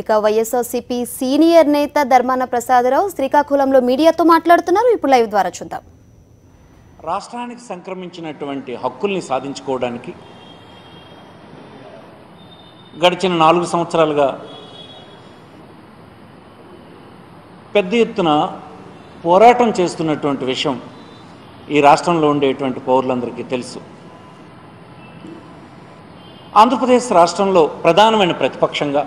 ఇక వైఎస్ఆర్సీపీ సీనియర్ నేత ధర్మాన ప్రసాదరావు శ్రీకాకుళంలో మీడియాతో మాట్లాడుతున్నారు. ఇప్పుడు లైవ్ ద్వారా చూద్దాం. రాష్ట్రానికి సంక్రమించినటువంటి హక్కుల్ని సాధించుకోవడానికి గడిచిన 4 సంవత్సరాలుగా పెద్ద ఎత్తున పోరాటం చేస్తున్నటువంటి విషయం ఈ రాష్ట్రంలో ఉండేటువంటి పౌరులందరికీ తెలుసు. ఆంధ్రప్రదేశ్ రాష్ట్రంలో ప్రధానమైన ప్రతిపక్షంగా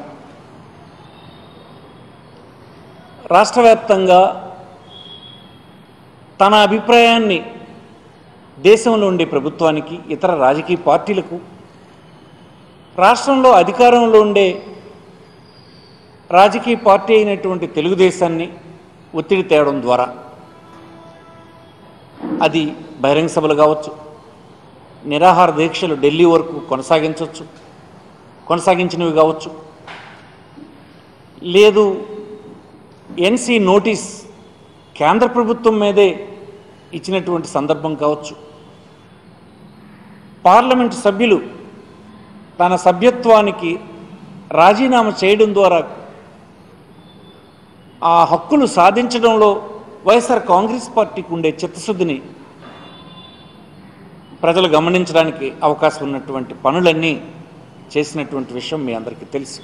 రాష్ట్ర వ్యాప్తంగా తన అభిప్రాయాన్ని దేశంలో ఉండే ప్రభుత్వానికి, ఇతర రాజకీయ పార్టీలకు, రాష్ట్రంలో అధికారంలో ఉండే రాజకీయ పార్టీ అయినటువంటి తెలుగుదేశాన్ని ఒత్తిడి తేవడం ద్వారా, అది బహిరంగ సభలు కావచ్చు, నిరాహార దీక్షలు ఢిల్లీ వరకు కొనసాగించినవి కావచ్చు, లేదు ఎన్సీ నోటీస్ కేంద్ర ప్రభుత్వం మీదే ఇచ్చినటువంటి సందర్భం కావచ్చు, పార్లమెంటు సభ్యులు తన సభ్యత్వానికి రాజీనామా చేయడం ద్వారా ఆ హక్కులు సాధించడంలో వైఎస్ఆర్ కాంగ్రెస్ పార్టీకి ఉండే చిత్తశుద్ధిని ప్రజలు గమనించడానికి అవకాశం ఉన్నటువంటి పనులన్నీ చేసినటువంటి విషయం మీ అందరికీ తెలుసు.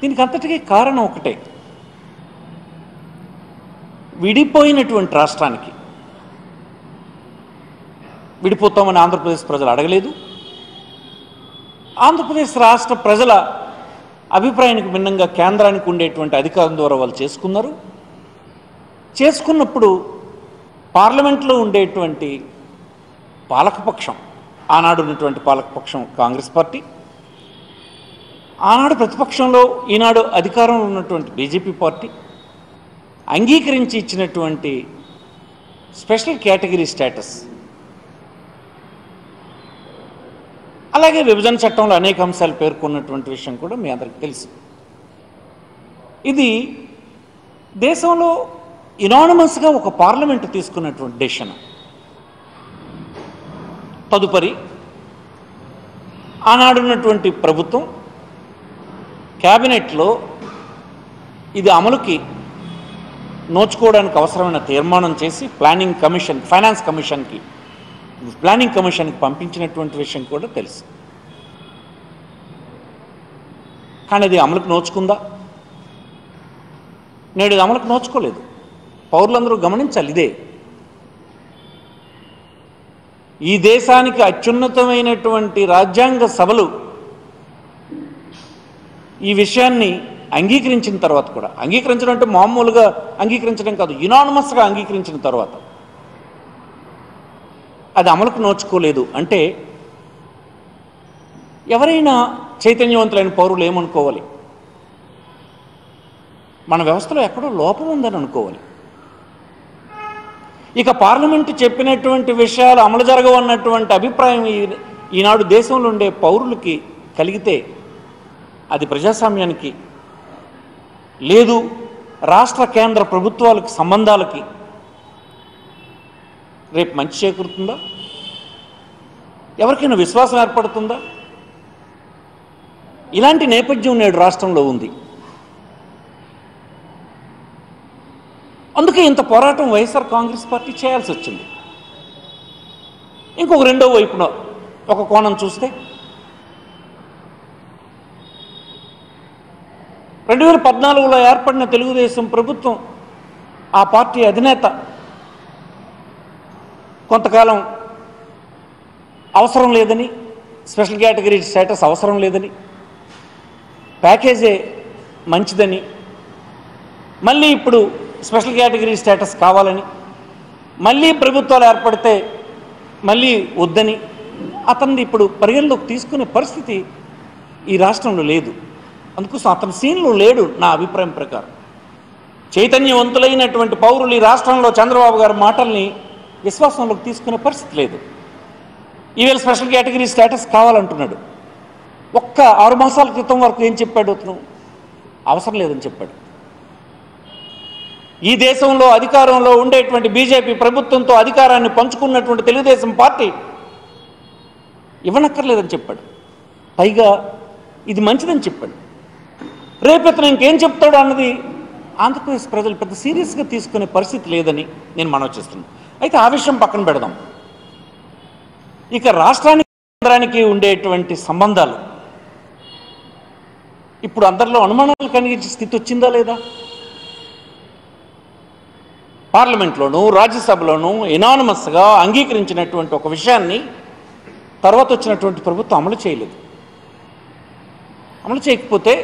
దీనికి అంతటికీ కారణం ఒకటే, విడిపోయినటువంటి రాష్ట్రానికి విడిపోతామని ఆంధ్రప్రదేశ్ ప్రజలు అడగలేదు. ఆంధ్రప్రదేశ్ రాష్ట్ర ప్రజల అభిప్రాయానికి భిన్నంగా కేంద్రానికి ఉండేటువంటి అధికారం ద్వారా వాళ్ళు చేసుకున్నప్పుడు పార్లమెంట్లో ఉండేటువంటి పాలకపక్షం, ఆనాడు ఉన్నటువంటి పాలకపక్షం కాంగ్రెస్ పార్టీ, ఆనాడు ప్రతిపక్షంలో ఈనాడు అధికారంలో ఉన్నటువంటి బీజేపీ పార్టీ అంగీకరించి ఇచ్చినటువంటి స్పెషల్ కేటగిరీ స్టేటస్, అలాగే విభజన చట్టంలో అనేక అంశాలు పేర్కొన్నటువంటి విషయం కూడా మీ అందరికీ తెలుసు. ఇది దేశంలో యునానిమస్గా ఒక పార్లమెంటు తీసుకున్నటువంటి డెసిషన్. తదుపరి ఆనాడున్నటువంటి ప్రభుత్వం క్యాబినెట్లో ఇది అమలుకి నోచుకోవడానికి అవసరమైన తీర్మానం చేసి ఫైనాన్స్ కమిషన్కి ప్లానింగ్ కమిషన్కి పంపించినటువంటి విషయం కూడా తెలుసు. కానీ అది అమలుకు నోచుకుందా? నేడు ఇది అమలుకు నోచుకోలేదు. పౌరులందరూ గమనించాలి. ఇదే ఈ దేశానికి అత్యున్నతమైనటువంటి రాజ్యాంగ సభలు ఈ విషయాన్ని అంగీకరించిన తర్వాత కూడా, అంగీకరించడం అంటే మామూలుగా అంగీకరించడం కాదు, యునానిమస్గా అంగీకరించిన తర్వాత అది అమలుకు నోచుకోలేదు అంటే ఎవరైనా చైతన్యవంతులైన పౌరులు ఏమనుకోవాలి? మన వ్యవస్థలో ఎక్కడో లోపం ఉందని అనుకోవాలి. ఇక పార్లమెంటు చెప్పినటువంటి విషయాలు అమలు జరగవన్నటువంటి అభిప్రాయం ఈనాడు దేశంలో ఉండే పౌరులకి కలిగితే అది ప్రజాస్వామ్యానికి, లేదు రాష్ట్ర కేంద్ర ప్రభుత్వాలకు సంబంధాలకి రేపు మంచి చేకూరుతుందా? ఎవరికైనా విశ్వాసం ఏర్పడుతుందా? ఇలాంటి నేపథ్యం నేడు రాష్ట్రంలో ఉంది. అందుకే ఇంత పోరాటం వైఎస్ఆర్ కాంగ్రెస్ పార్టీ చేయాల్సి వచ్చింది. ఇంకొక రెండో వైపున ఒక కోణం చూస్తే 2014లో ఏర్పడిన తెలుగుదేశం ప్రభుత్వం, ఆ పార్టీ అధినేత కొంతకాలం అవసరం లేదని, స్పెషల్ కేటగిరీ స్టేటస్ అవసరం లేదని, ప్యాకేజే మంచిదని, మళ్ళీ ఇప్పుడు స్పెషల్ కేటగిరీ స్టేటస్ కావాలని, మళ్ళీ ప్రభుత్వాలు ఏర్పడితే మళ్ళీ వద్దని అతన్ని ఇప్పుడు పరిగణలోకి తీసుకునే పరిస్థితి ఈ రాష్ట్రంలో లేదు. అందుకోసం అతని సీన్లో లేడు. నా అభిప్రాయం ప్రకారం చైతన్యవంతులైనటువంటి పౌరులు ఈ రాష్ట్రంలో చంద్రబాబు గారి మాటల్ని విశ్వాసంలోకి తీసుకునే పరిస్థితి లేదు. ఈవేళ స్పెషల్ కేటగిరీ స్టేటస్ కావాలంటున్నాడు. ఒక్క 6 మాసాల క్రితం వరకు ఏం చెప్పాడు? అతను అవసరం లేదని చెప్పాడు. ఈ దేశంలో అధికారంలో ఉండేటువంటి బీజేపీ ప్రభుత్వంతో అధికారాన్ని పంచుకున్నటువంటి తెలుగుదేశం పార్టీ ఇవ్వనక్కర్లేదని చెప్పాడు. పైగా ఇది మంచిదని చెప్పాడు. రేపెత్తన ఇంకేం చెప్తాడు అన్నది ఆంధ్రప్రదేశ్ ప్రజలు పెద్ద సీరియస్గా తీసుకునే పరిస్థితి లేదని నేను మనవి చేస్తున్నాను. అయితే ఆ విషయం పక్కన పెడదాం. ఇక రాష్ట్రానికి కేంద్రానికి ఉండేటువంటి సంబంధాలు ఇప్పుడు అందరిలో అనుమానాలు కలిగించే స్థితి వచ్చిందా లేదా? పార్లమెంట్లోనూ రాజ్యసభలోనూ ఎనానమస్గా అంగీకరించినటువంటి ఒక విషయాన్ని తర్వాత వచ్చినటువంటి ప్రభుత్వం అమలు చేయలేదు. అమలు చేయకపోతే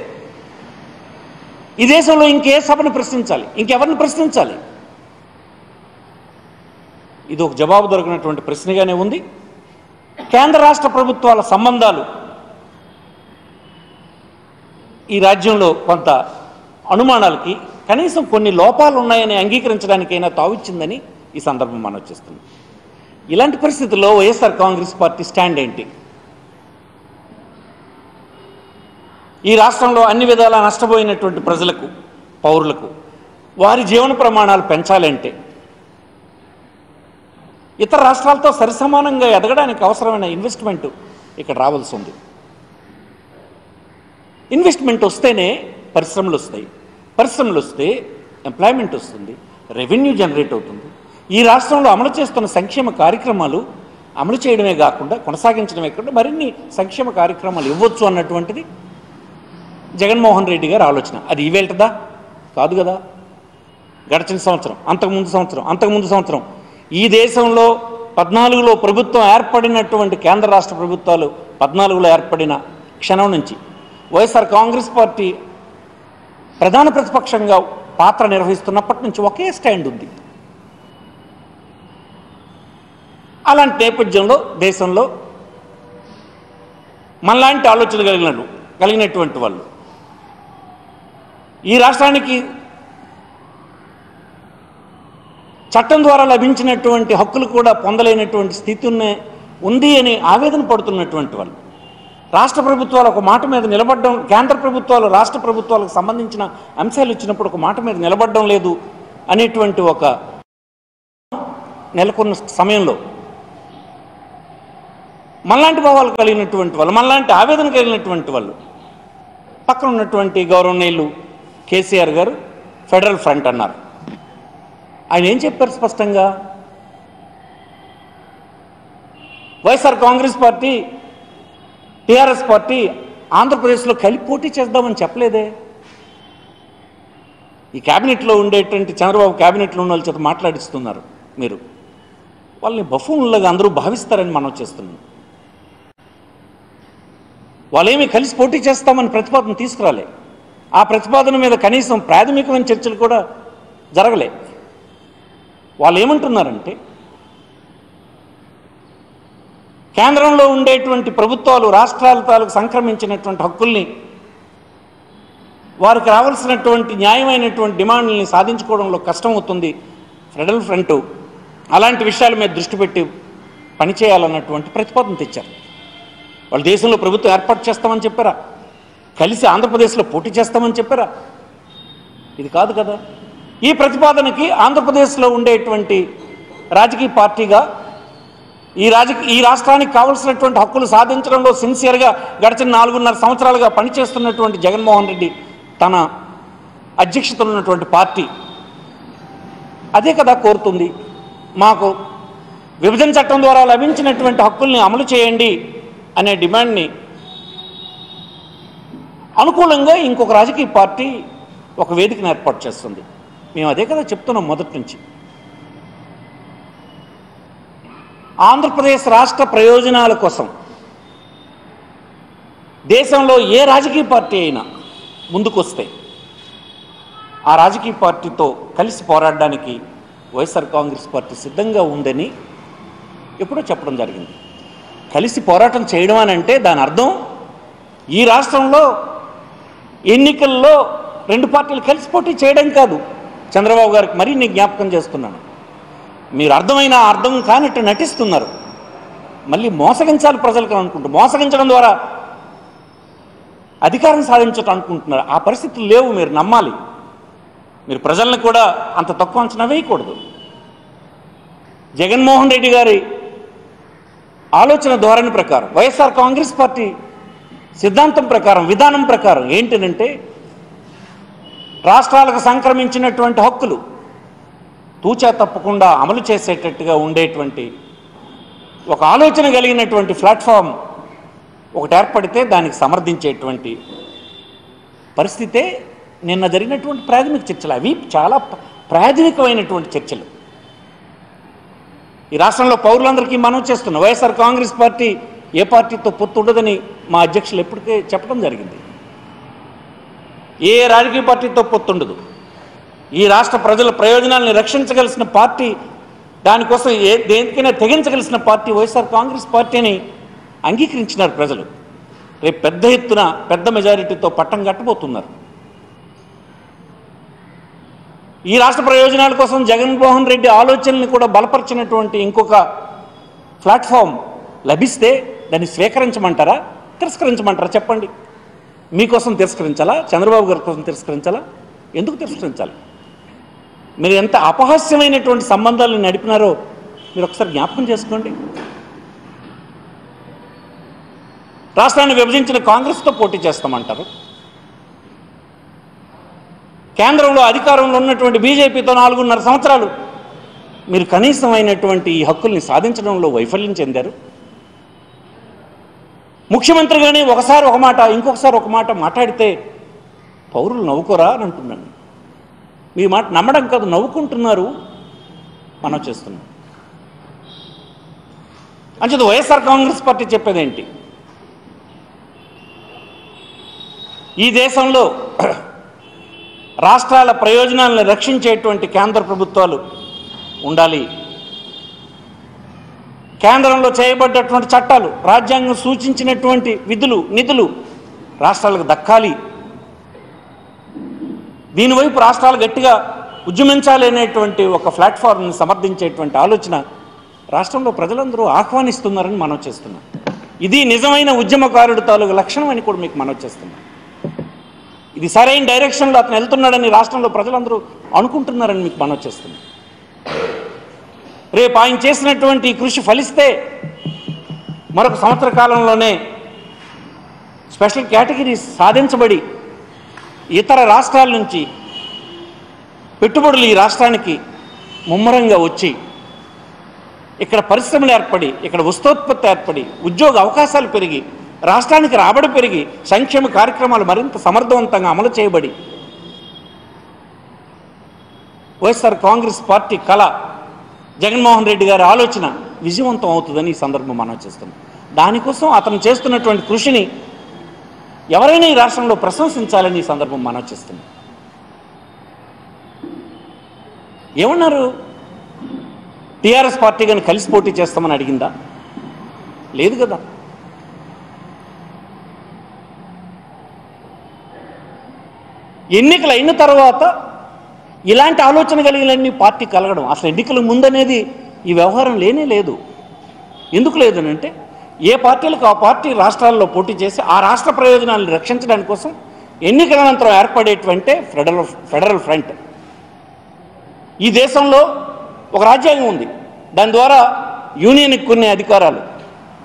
ఈ దేశంలో ఇంకే సభను ప్రశ్నించాలి, ఇంకెవరిని ప్రశ్నించాలి? ఇది ఒక జవాబు దొరికినటువంటి ప్రశ్నగానే ఉంది. కేంద్ర రాష్ట్ర ప్రభుత్వాల సంబంధాలు ఈ రాజ్యంలో కొంత అనుమానాలకి కనీసం కొన్ని లోపాలు ఉన్నాయని అంగీకరించడానికైనా తావిచ్చిందని ఈ సందర్భం మనం చేస్తుంది. ఇలాంటి పరిస్థితుల్లో వైఎస్ఆర్ కాంగ్రెస్ పార్టీ స్టాండ్ ఏంటి? ఈ రాష్ట్రంలో అన్ని విధాలా నష్టపోయినటువంటి ప్రజలకు, పౌరులకు వారి జీవన ప్రమాణాలు పెంచాలంటే ఇతర రాష్ట్రాలతో సరిసమానంగా ఎదగడానికి అవసరమైన ఇన్వెస్ట్మెంట్ ఇక్కడ రావాల్సి ఉంది. ఇన్వెస్ట్మెంట్ వస్తేనే పరిశ్రమలు వస్తాయి, పరిశ్రమలు వస్తే ఎంప్లాయ్మెంట్ వస్తుంది, రెవెన్యూ జనరేట్ అవుతుంది. ఈ రాష్ట్రంలో అమలు చేస్తున్న సంక్షేమ కార్యక్రమాలు అమలు చేయడమే కాకుండా కొనసాగించడమే కాకుండా మరిన్ని సంక్షేమ కార్యక్రమాలు ఇవ్వచ్చు అన్నటువంటిది జగన్మోహన్ రెడ్డి గారి ఆలోచన. అది ఈవేళదా? కాదు కదా. గడిచిన సంవత్సరం, అంతకుముందు సంవత్సరం ఈ దేశంలో 14లో ప్రభుత్వం ఏర్పడినటువంటి కేంద్ర రాష్ట్ర ప్రభుత్వాలు 14లో ఏర్పడిన క్షణం నుంచి వైఎస్ఆర్ కాంగ్రెస్ పార్టీ ప్రధాన ప్రతిపక్షంగా పాత్ర నిర్వహిస్తున్నప్పటి నుంచి ఒకే స్టాండ్ ఉంది. అలాంటి నేపథ్యంలో దేశంలో మనలాంటి ఆలోచన కలిగినటువంటి వాళ్ళు ఈ రాష్ట్రానికి చట్టం ద్వారా లభించినటువంటి హక్కులు కూడా పొందలేనటువంటి స్థితి ఉంది అని ఆవేదన పడుతున్నటువంటి వాళ్ళు, రాష్ట్ర ప్రభుత్వాలు ఒక మాట మీద నిలబడడం, కేంద్ర ప్రభుత్వాలు రాష్ట్ర ప్రభుత్వాలకు సంబంధించిన అంశాలు ఇచ్చినప్పుడు ఒక మాట మీద నిలబడడం లేదు అనేటువంటి ఒక నెలకొన్న సమయంలో మనలాంటి భావాలు కలిగినటువంటి వాళ్ళు, మనలాంటి ఆవేదన కలిగినటువంటి వాళ్ళు పక్కన ఉన్నటువంటి గౌరవనీయులు కేసీఆర్ గారు ఫెడరల్ ఫ్రంట్ అన్నారు. ఆయన ఏం చెప్పారు స్పష్టంగా? YSR Congress party, TRS party ఆంధ్రప్రదేశ్లో కలిపి పోటీ చేద్దామని చెప్పలేదే. ఈ క్యాబినెట్లో ఉండేటువంటి చంద్రబాబు క్యాబినెట్లో ఉన్న వాళ్ళ చేత మాట్లాడిస్తున్నారు. మీరు వాళ్ళని బఫూన్లాగా అందరూ భావిస్తారని మనం చేస్తున్నాం. వాళ్ళేమీ కలిసి పోటీ చేస్తామని ప్రతిపాదన తీసుకురాలే. ఆ ప్రతిపాదన మీద కనీసం ప్రాథమికమైన చర్చలు కూడా జరగలే. వాళ్ళు ఏమంటున్నారంటే కేంద్రంలో ఉండేటువంటి ప్రభుత్వాలు రాష్ట్రాల తాలూకు సంక్రమించినటువంటి హక్కుల్ని, వారికి రావాల్సినటువంటి న్యాయమైనటువంటి డిమాండ్లని సాధించుకోవడంలో కష్టం అవుతుంది. ఫెడరల్ ఫ్రంట్ అలాంటి విషయాల మీద దృష్టి పెట్టి పనిచేయాలన్నటువంటి ప్రతిపాదన తెచ్చారు. వాళ్ళు దేశంలో ప్రభుత్వం ఏర్పాటు చేస్తామని చెప్పారా? కలిసి ఆంధ్రప్రదేశ్లో పోటీ చేస్తామని చెప్పారా? ఇది కాదు కదా. ఈ ప్రతిపాదనకి ఆంధ్రప్రదేశ్లో ఉండేటువంటి రాజకీయ పార్టీగా ఈ రాష్ట్రానికి కావాల్సినటువంటి హక్కులు సాధించడంలో సిన్సియర్గా గడిచిన 4.5 సంవత్సరాలుగా పనిచేస్తున్నటువంటి జగన్మోహన్ రెడ్డి తన అధ్యక్షతలో ఉన్నటువంటి పార్టీ అదే కదా కోరుతుంది. మాకు విభజన చట్టం ద్వారా లభించినటువంటి హక్కుల్ని అమలు చేయండి అనే డిమాండ్ని అనుకూలంగా ఇంకొక రాజకీయ పార్టీ ఒక వేదికను ఏర్పాటు చేస్తుంది. మేము అదే కదా చెప్తున్నాం మొదటి నుంచి. ఆంధ్రప్రదేశ్ రాష్ట్ర ప్రయోజనాల కోసం దేశంలో ఏ రాజకీయ పార్టీ అయినా ముందుకొస్తే ఆ రాజకీయ పార్టీతో కలిసి పోరాడడానికి వైఎస్ఆర్ కాంగ్రెస్ పార్టీ సిద్ధంగా ఉందని ఎప్పుడో చెప్పడం జరిగింది. కలిసి పోరాటం చేయడం అని అంటే దాని అర్థం ఈ రాష్ట్రంలో ఎన్నికల్లో 2 పార్టీలు కలిసి పోటీ చేయడం కాదు. చంద్రబాబు గారికి మరీ నేను జ్ఞాపకం చేస్తున్నాను. మీరు అర్థం కానట్టు నటిస్తున్నారు. మళ్ళీ మోసగించాలి ప్రజలకు అనుకుంటున్నారు. మోసగించడం ద్వారా అధికారం సాధించటం అనుకుంటున్నారు. ఆ పరిస్థితులు లేవు. మీరు నమ్మాలి. మీరు ప్రజల్ని కూడా అంత తక్కువ అంచనా వేయకూడదు. జగన్మోహన్ రెడ్డి గారి ఆలోచన ధోరణి ప్రకారం, వైఎస్ఆర్ కాంగ్రెస్ పార్టీ సిద్ధాంతం ప్రకారం, విధానం ప్రకారం ఏంటంటే రాష్ట్రాలకు సంక్రమించినటువంటి హక్కులు తూచా తప్పకుండా అమలు చేసేటట్టుగా ఉండేటువంటి ఒక ఆలోచన కలిగినటువంటి ప్లాట్ఫామ్ ఒకటి ఏర్పడితే దానికి సమర్థించేటువంటి పరిస్థితే నిన్న జరిగినటువంటి ప్రాథమిక చర్చలు. అవి చాలా ప్రాథమికమైనటువంటి చర్చలు. ఈ రాష్ట్రంలో పౌరులందరికీ మనం చేస్తున్నాం. వైఎస్ఆర్ కాంగ్రెస్ పార్టీ ఏ పార్టీతో పొత్తు ఉండదని మా అధ్యక్షులు ఎప్పటికే చెప్పడం జరిగింది. ఏ రాజకీయ పార్టీతో పొత్తుండదు. ఈ రాష్ట్ర ప్రజల ప్రయోజనాలను రక్షించగలిసిన పార్టీ, దానికోసం దేనికైనా తెగించగలిసిన పార్టీ వైఎస్ఆర్ కాంగ్రెస్ పార్టీని అంగీకరించినారు ప్రజలు. రేపు పెద్ద ఎత్తున పెద్ద మెజారిటీతో పట్టం కట్టబోతున్నారు. ఈ రాష్ట్ర ప్రయోజనాల కోసం జగన్మోహన్ రెడ్డి ఆలోచనల్ని కూడా బలపరిచినటువంటి ఇంకొక ప్లాట్ఫామ్ లభిస్తే దాన్ని స్వీకరించమంటారా, తిరస్కరించమంటారా? చెప్పండి. మీకోసం తిరస్కరించాలా? చంద్రబాబు గారి కోసం తిరస్కరించాలా? ఎందుకు తిరస్కరించాలి? మీరు ఎంత అపహాస్యమైనటువంటి సంబంధాలను నడిపినారో మీరు ఒకసారి జ్ఞాపకం చేసుకోండి. రాష్ట్రాన్ని విభజించిన కాంగ్రెస్తో పోటీ చేస్తామంటారు. కేంద్రంలో అధికారంలో ఉన్నటువంటి బీజేపీతో 4.5 సంవత్సరాలు మీరు కనీసమైనటువంటి ఈ హక్కుల్ని సాధించడంలో వైఫల్యం చెందారు. ముఖ్యమంత్రిగానే ఒకసారి ఒక మాట, ఇంకొకసారి ఒక మాట మాట్లాడితే పౌరులు నవ్వుకోరా అని అంటున్నాను. మీ మాట నమ్మడం కాదు, నవ్వుకుంటున్నారు. మనం చేస్తున్నాం. అంచేది వైఎస్ఆర్ కాంగ్రెస్ పార్టీ చెప్పేదేంటి? ఈ దేశంలో రాష్ట్రాల ప్రయోజనాలను రక్షించేటువంటి కేంద్ర ప్రభుత్వాలు ఉండాలి. కేంద్రంలో చేయబడ్డటువంటి చట్టాలు, రాజ్యాంగం సూచించినటువంటి విధులు, నిధులు రాష్ట్రాలకు దక్కాలి. దీనివైపు రాష్ట్రాలు గట్టిగా ఉద్యమించాలి అనేటువంటి ఒక ప్లాట్ఫామ్ని సమర్థించేటువంటి ఆలోచన రాష్ట్రంలో ప్రజలందరూ ఆహ్వానిస్తున్నారని మనం చేస్తున్నాం. ఇది నిజమైన ఉద్యమకారుడి తాలూకు లక్షణం అని కూడా మీకు మనం చేస్తున్నాం. ఇది సరైన డైరెక్షన్లో అతను వెళ్తున్నాడని రాష్ట్రంలో ప్రజలందరూ అనుకుంటున్నారని మీకు మనం చేస్తున్నాం. రేపు ఆయన చేసినటువంటి కృషి ఫలిస్తే మరొక సంవత్సర కాలంలోనే స్పెషల్ కేటగిరీస్ సాధించబడి ఇతర రాష్ట్రాల నుంచి పెట్టుబడులు ఈ రాష్ట్రానికి ముమ్మరంగా వచ్చి ఇక్కడ పరిశ్రమలు ఏర్పడి, ఇక్కడ వస్తోత్పత్తి ఏర్పడి, ఉద్యోగ అవకాశాలు పెరిగి, రాష్ట్రానికి రాబడి పెరిగి, సంక్షేమ కార్యక్రమాలు మరింత సమర్థవంతంగా అమలు చేయబడి వైఎస్ఆర్ కాంగ్రెస్ పార్టీ కళ, జగన్మోహన్ రెడ్డి గారి ఆలోచన విజయవంతం అవుతుందని ఈ సందర్భం మనం చేస్తున్నాం. దానికోసం అతను చేస్తున్నటువంటి కృషిని ఎవరైనా ఈ రాష్ట్రంలో ప్రశంసించాలని ఈ సందర్భం మనం చేస్తున్నాం. ఏమన్నారు? టీఆర్ఎస్ పార్టీ కానీ కలిసి పోటీ చేస్తామని అడిగిందా? లేదు కదా. ఎన్నికలు అయిన తర్వాత ఇలాంటి ఆలోచన కలిగినన్ని పార్టీ కలగడం, అసలు ఎన్నికల ముందనేది ఈ వ్యవహారం లేనే లేదు. ఎందుకు లేదనంటే ఏ పార్టీలకు ఆ పార్టీ రాష్ట్రాల్లో పోటీ చేసి ఆ రాష్ట్ర ప్రయోజనాలను రక్షించడానికి కోసం ఎన్నికల అనంతరం ఏర్పడేటువంటి ఫెడరల్ ఫ్రంట్. ఈ దేశంలో ఒక రాజ్యాంగం ఉంది. దాని ద్వారా యూనియన్కి కొన్ని అధికారాలు,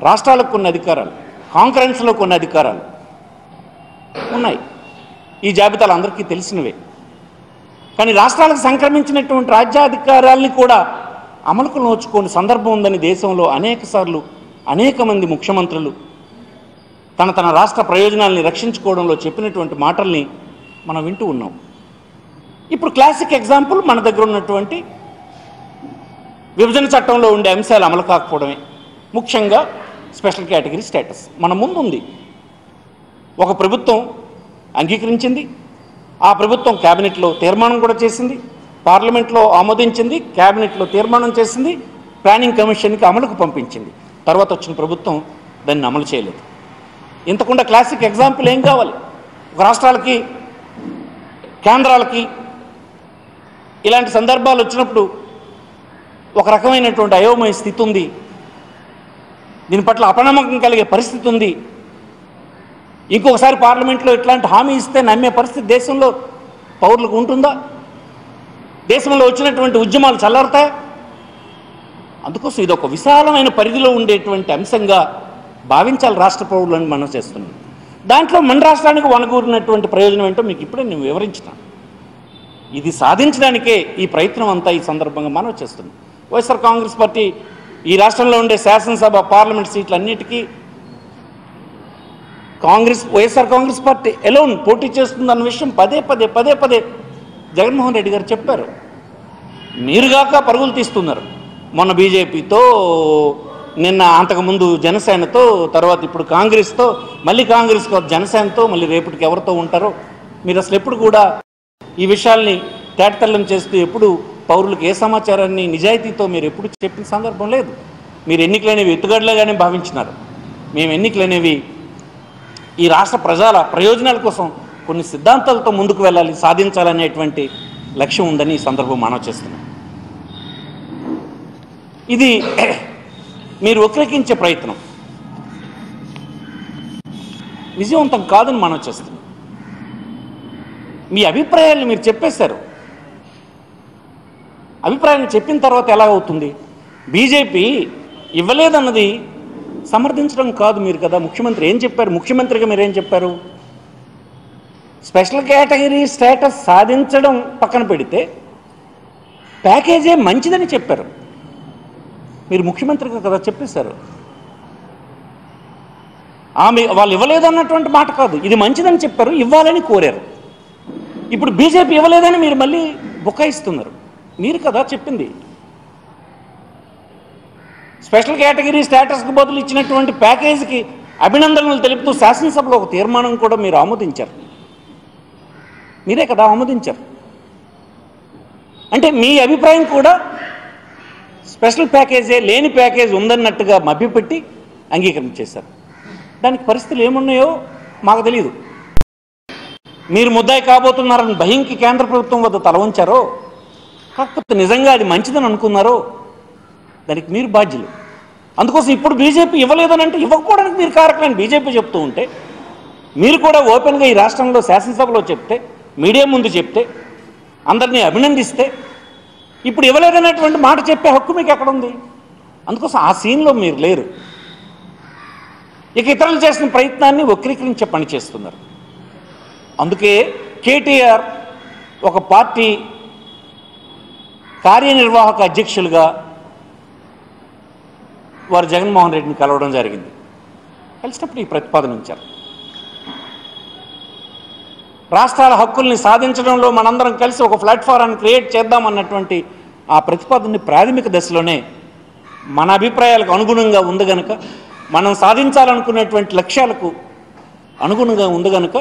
రాష్ట్రాలకు కొన్ని అధికారాలు, కాంకరెన్స్లో కొన్ని అధికారాలు ఉన్నాయి. ఈ జాబితాలు అందరికీ తెలిసినవే. కానీ రాష్ట్రాలకు సంక్రమించినటువంటి రాజ్యాధికారాల్ని కూడా అమలుకు నోచుకోని సందర్భం ఉందని దేశంలో అనేకసార్లు అనేక మంది ముఖ్యమంత్రులు తన రాష్ట్ర ప్రయోజనాల్ని రక్షించుకోవడంలో చెప్పినటువంటి మాటల్ని మనం వింటూ ఉన్నాం. ఇప్పుడు క్లాసిక్ ఎగ్జాంపుల్ మన దగ్గర ఉన్నటువంటి విభజన చట్టంలో ఉండే అంశాలు అమలు కాకపోవడమే. ముఖ్యంగా స్పెషల్ కేటగిరీ స్టేటస్ మన ముందు ఉంది. ఒక ప్రభుత్వం అంగీకరించింది, ఆ ప్రభుత్వం క్యాబినెట్లో తీర్మానం కూడా చేసింది, పార్లమెంట్లో ఆమోదించింది, క్యాబినెట్లో తీర్మానం చేసింది, ప్లానింగ్ కమిషన్కి అమలుకు పంపించింది. తర్వాత వచ్చిన ప్రభుత్వం దాన్ని అమలు చేయలేదు. ఇంతకుండా క్లాసిక్ ఎగ్జాంపుల్ ఏం కావాలి? ఒక రాష్ట్రాలకి, కేంద్రాలకి ఇలాంటి సందర్భాలు వచ్చినప్పుడు ఒక రకమైనటువంటి అయోమయ స్థితి ఉంది. దీని పట్ల అపనమ్మకం కలిగే పరిస్థితి ఉంది. ఇంకొకసారి పార్లమెంట్లో ఇట్లాంటి హామీ ఇస్తే నమ్మే పరిస్థితి దేశంలో పౌరులకు ఉంటుందా? దేశంలో వచ్చినటువంటి ఉద్యమాలు చల్లారుతాయి. అందుకోసం ఇది ఒక విశాలమైన పరిధిలో ఉండేటువంటి అంశంగా భావించాలి రాష్ట్ర పౌరులను మనం చేస్తున్నాం. దాంట్లో మన రాష్ట్రానికి వనగూరినటువంటి ప్రయోజనం ఏంటో మీకు ఇప్పుడే నేను వివరించిన. ఇది సాధించడానికే ఈ ప్రయత్నం అంతా ఈ సందర్భంగా మనం చేస్తుంది. వైఎస్ఆర్ కాంగ్రెస్ పార్టీ ఈ రాష్ట్రంలో ఉండే శాసనసభ పార్లమెంట్ సీట్లన్నిటికీ వైఎస్ఆర్ కాంగ్రెస్ పార్టీ ఎలోన్ పోటీ చేస్తుందన్న విషయం పదే పదే జగన్మోహన్ రెడ్డి గారు చెప్పారు. మీరుగాక పరుగులు తీస్తున్నారు. మొన్న బీజేపీతో, నిన్న అంతకుముందు జనసేనతో, తర్వాత ఇప్పుడు కాంగ్రెస్తో, మళ్ళీ కాంగ్రెస్తో జనసేనతో, మళ్ళీ రేపటికి ఎవరితో ఉంటారో మీరు అసలు ఎప్పుడు కూడా ఈ విషయాల్ని తేటతెల్లం చేస్తూ ఎప్పుడు పౌరులకు ఏ సమాచారాన్ని నిజాయితీతో మీరు ఎప్పుడు చెప్పిన సందర్భం లేదు. మీరు ఎన్నికలనేవి ఎత్తుగడలుగానే భావించినారు. మేము ఎన్నికలనేవి ఈ రాష్ట్ర ప్రజల ప్రయోజనాల కోసం కొన్ని సిద్ధాంతాలతో ముందుకు వెళ్ళాలి, సాధించాలనేటువంటి లక్ష్యం ఉందని ఈ సందర్భం మనం చేస్తున్నాం. ఇది మీరు వక్రీకరించే ప్రయత్నం విజయవంతం కాదని మనం చేస్తున్నాం. మీ అభిప్రాయాలు మీరు చెప్పేశారు. అభిప్రాయం చెప్పిన తర్వాత ఎలా అవుతుంది? బీజేపీ ఇవ్వలేదన్నది సమర్థించడం కాదు మీరు కదా. ముఖ్యమంత్రి ఏం చెప్పారు? ముఖ్యమంత్రిగా మీరేం చెప్పారు? స్పెషల్ కేటగిరీ స్టేటస్ సాధించడం పక్కన పెడితే ప్యాకేజే మంచిదని చెప్పారు. మీరు ముఖ్యమంత్రిగా కదా చెప్పేశారు. వాళ్ళు ఇవ్వలేదన్నటువంటి మాట కాదు, ఇది మంచిదని చెప్పారు, ఇవ్వాలని కోరారు. ఇప్పుడు బీజేపీ ఇవ్వలేదని మీరు మళ్ళీ బుకాయిస్తున్నారు. మీరు కదా చెప్పింది. స్పెషల్ కేటగిరీ స్టేటస్కు బదులు ఇచ్చినటువంటి ప్యాకేజీకి అభినందనలు తెలుపుతూ శాసనసభలో ఒక తీర్మానం కూడా మీరు ఆమోదించారు. మీరే కదా ఆమోదించారు. అంటే మీ అభిప్రాయం కూడా స్పెషల్ ప్యాకేజే లేని ప్యాకేజ్ ఉందన్నట్టుగా మభ్యపెట్టి అంగీకరించేశారు. దానికి పరిస్థితులు ఏమున్నాయో మాకు తెలియదు. మీరు ముద్దాయి కాబోతున్నారని భయంకి కేంద్ర ప్రభుత్వం వద్ద తల వంచారో, కాకపోతే నిజంగా అది మంచిదని అనుకున్నారో దానికి మీరు బాధ్యులు. అందుకోసం ఇప్పుడు బీజేపీ ఇవ్వలేదని అంటే ఇవ్వకపోవడానికి మీరు కారకులని బీజేపీ చెప్తూ ఉంటే, మీరు కూడా ఓపెన్గా ఈ రాష్ట్రంలో శాసనసభలో చెప్తే, మీడియా ముందు చెప్తే, అందరినీ అభినందిస్తే, ఇప్పుడు ఇవ్వలేదనేటువంటి మాట చెప్పే హక్కు మీకు ఎక్కడుంది? అందుకోసం ఆ సీన్లో మీరు లేరు. ఇక ఇతరులు చేసిన ప్రయత్నాన్ని వక్రీకరించే పని చేస్తున్నారు. అందుకే కేటీఆర్ ఒక పార్టీ కార్యనిర్వాహక అధ్యక్షులుగా వారు జగన్మోహన్ రెడ్డిని కలవడం జరిగింది. కలిసినప్పుడు ఈ ప్రతిపాదన ఉంచారు. రాష్ట్రాల హక్కుల్ని సాధించడంలో మనందరం కలిసి ఒక ప్లాట్ఫారాన్ని క్రియేట్ చేద్దామన్నటువంటి ఆ ప్రతిపాదనని ప్రాథమిక దశలోనే మన అభిప్రాయాలకు అనుగుణంగా ఉంది గనుక, మనం సాధించాలనుకునేటువంటి లక్ష్యాలకు అనుగుణంగా ఉంది గనుక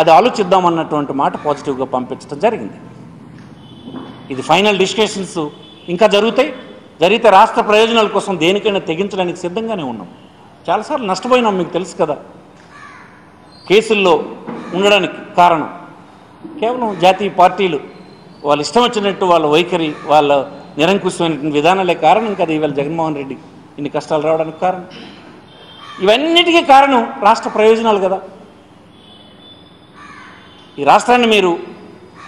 అది ఆలోచిద్దామన్నటువంటి మాట పాజిటివ్గా పంపించడం జరిగింది. ఇది ఫైనల్ డిస్కషన్స్ ఇంకా జరిగితే రాష్ట్ర ప్రయోజనాల కోసం దేనికైనా తెగించడానికి సిద్ధంగానే ఉన్నాం. చాలాసార్లు నష్టపోయినాం, మీకు తెలుసు కదా. కేసుల్లో ఉండడానికి కారణం కేవలం జాతీయ పార్టీలు వాళ్ళు ఇష్టం వచ్చినట్టు వాళ్ళ వైఖరి, వాళ్ళ నిరంకుశమైన విధానాలే కారణం కదా ఇవాళ జగన్మోహన్ రెడ్డి ఇన్ని కష్టాలు రావడానికి కారణం. ఇవన్నిటికీ కారణం రాష్ట్ర ప్రయోజనాలు కదా. ఈ రాష్ట్రాన్ని మీరు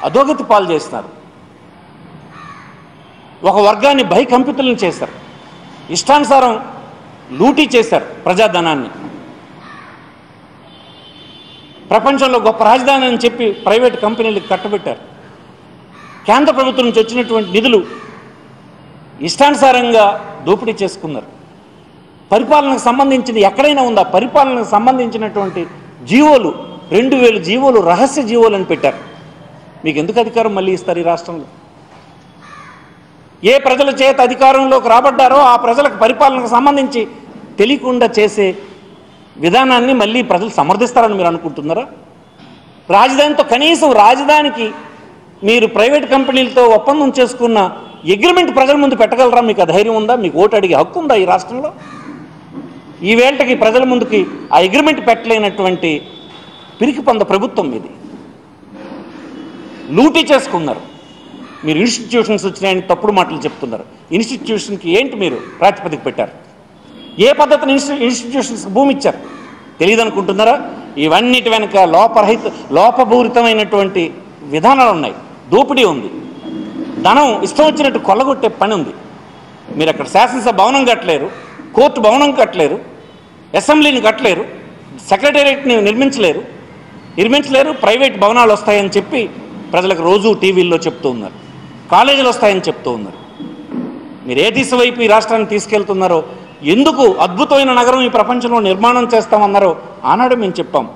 అధోగతి పాలు చేస్తున్నారు. ఒక వర్గాన్ని భయకంపితులను చేశారు. ఇష్టానుసారం లూటీ చేశారు ప్రజాధనాన్ని. ప్రపంచంలో గొప్ప రాజధాని అని చెప్పి ప్రైవేట్ కంపెనీలకు కట్టబెట్టారు. కేంద్ర ప్రభుత్వం నుంచి వచ్చినటువంటి నిధులు ఇష్టానుసారంగా దోపిడీ చేసుకున్నారు. పరిపాలనకు సంబంధించింది ఎక్కడైనా ఉందా? పరిపాలనకు సంబంధించినటువంటి జీవోలు 2000 జీవోలు రహస్య జీవోలు అని పెట్టారు. మీకు ఎందుకు అధికారం మళ్ళీ ఇస్తారు ఈ రాష్ట్రంలో? ఏ ప్రజల చేత అధికారంలోకి రాబడ్డారో ఆ ప్రజలకు పరిపాలనకు సంబంధించి తెలియకుండా చేసే విధానాన్ని మళ్ళీ ప్రజలు సమర్థిస్తారని మీరు అనుకుంటున్నారా? రాజధానితో కనీసం రాజధానికి మీరు ప్రైవేట్ కంపెనీలతో ఒప్పందం చేసుకున్న అగ్రిమెంట్ ప్రజల ముందు పెట్టగలరా? మీకు ఆ ధైర్యం ఉందా? మీకు ఓటు అడిగే హక్కు ఉందా ఈ రాష్ట్రంలో? ఈ వేళకి ప్రజల ముందుకి ఆ అగ్రిమెంట్ పెట్టలేనటువంటి పిరికి పొంద ప్రభుత్వం ఇది. లూటీ చేసుకున్నారు. మీరు ఇన్స్టిట్యూషన్స్ వచ్చినాయని తప్పుడు మాటలు చెప్తున్నారు. ఇన్స్టిట్యూషన్కి ఏంటి మీరు ప్రాతిపదిక పెట్టారు? ఏ పద్ధతిని ఇన్స్టిట్యూషన్స్కి భూమి ఇచ్చారు? తెలియదు అనుకుంటున్నారా? ఇవన్నిటి వెనుక లోపభూరితమైనటువంటి విధానాలు ఉన్నాయి. దోపిడీ ఉంది. ధనం ఇష్టం వచ్చినట్టు కొల్లగొట్టే పని ఉంది. మీరు అక్కడ శాసనసభ భవనం కట్టలేరు, కోర్టు భవనం కట్టలేరు, అసెంబ్లీని కట్టలేరు, సెక్రటేరియట్ని నిర్మించలేరు, ప్రైవేట్ భవనాలు వస్తాయని చెప్పి ప్రజలకు రోజు టీవీల్లో చెప్తూ ఉన్నారు, కాలేజీలు వస్తాయని చెప్తూ ఉన్నారు. మీరు ఏ దిశ వైపు ఈ రాష్ట్రాన్ని తీసుకెళ్తున్నారో, ఎందుకు అద్భుతమైన నగరం ఈ ప్రపంచంలో నిర్మాణం చేస్తామన్నారో ఆనాడు మేము చెప్పాం.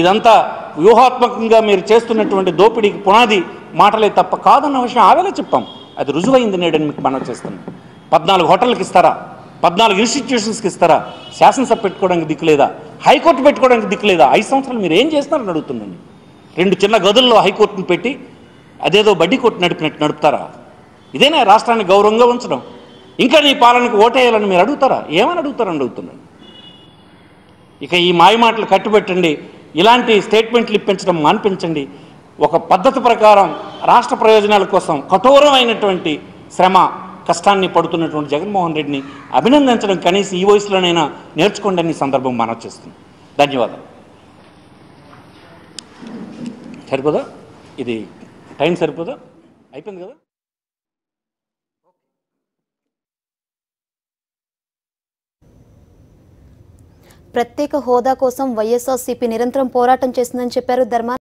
ఇదంతా వ్యూహాత్మకంగా మీరు చేస్తున్నటువంటి దోపిడీకి పునాది మాటలే తప్ప కాదన్న విషయం ఆవేళ చెప్పాం. అది రుజువైంది నేడని మీకు మనం చేస్తున్నాం. 14 హోటళ్ళకి ఇస్తారా, 14 ఇన్స్టిట్యూషన్స్కి ఇస్తారా? శాసనసభ పెట్టుకోవడానికి దిక్కులేదా? హైకోర్టు పెట్టుకోవడానికి దిక్కులేదా? 5 సంవత్సరాలు మీరు ఏం చేస్తున్నారని అడుగుతున్నాను. 2 చిన్న గదుల్లో హైకోర్టును పెట్టి అదేదో బడ్డీ కోర్టు నడిపినట్టు నడుపుతారా? ఇదేనా రాష్ట్రాన్ని గౌరవంగా ఉంచడం? ఇంకా నీ పాలనకు ఓటేయాలని మీరు అడుగుతారా? ఏమని అడుగుతారని అడుగుతున్నాను. ఇక ఈ మాయమాటలు కట్టుబెట్టండి, ఇలాంటి స్టేట్మెంట్లు ఇప్పించడం మాన్పించండి. ఒక పద్ధతి ప్రకారం రాష్ట్ర ప్రయోజనాల కోసం కఠోరమైనటువంటి శ్రమ కష్టాన్ని పడుతున్నటువంటి జగన్మోహన్ రెడ్డిని అభినందించడం కనీసం ఈ వయసులోనైనా నేర్చుకోండి అని సందర్భం మనవి చేస్తుంది. ధన్యవాదాలు. సరిపోదా? ఇది టైం సరిపోదా? అయిపోయింది కదా? ప్రత్యేక హోదా కోసం వైఎస్ఆర్సీపీ నిరంతరం పోరాటం చేస్తుందని చెప్పారు ధర్మాన.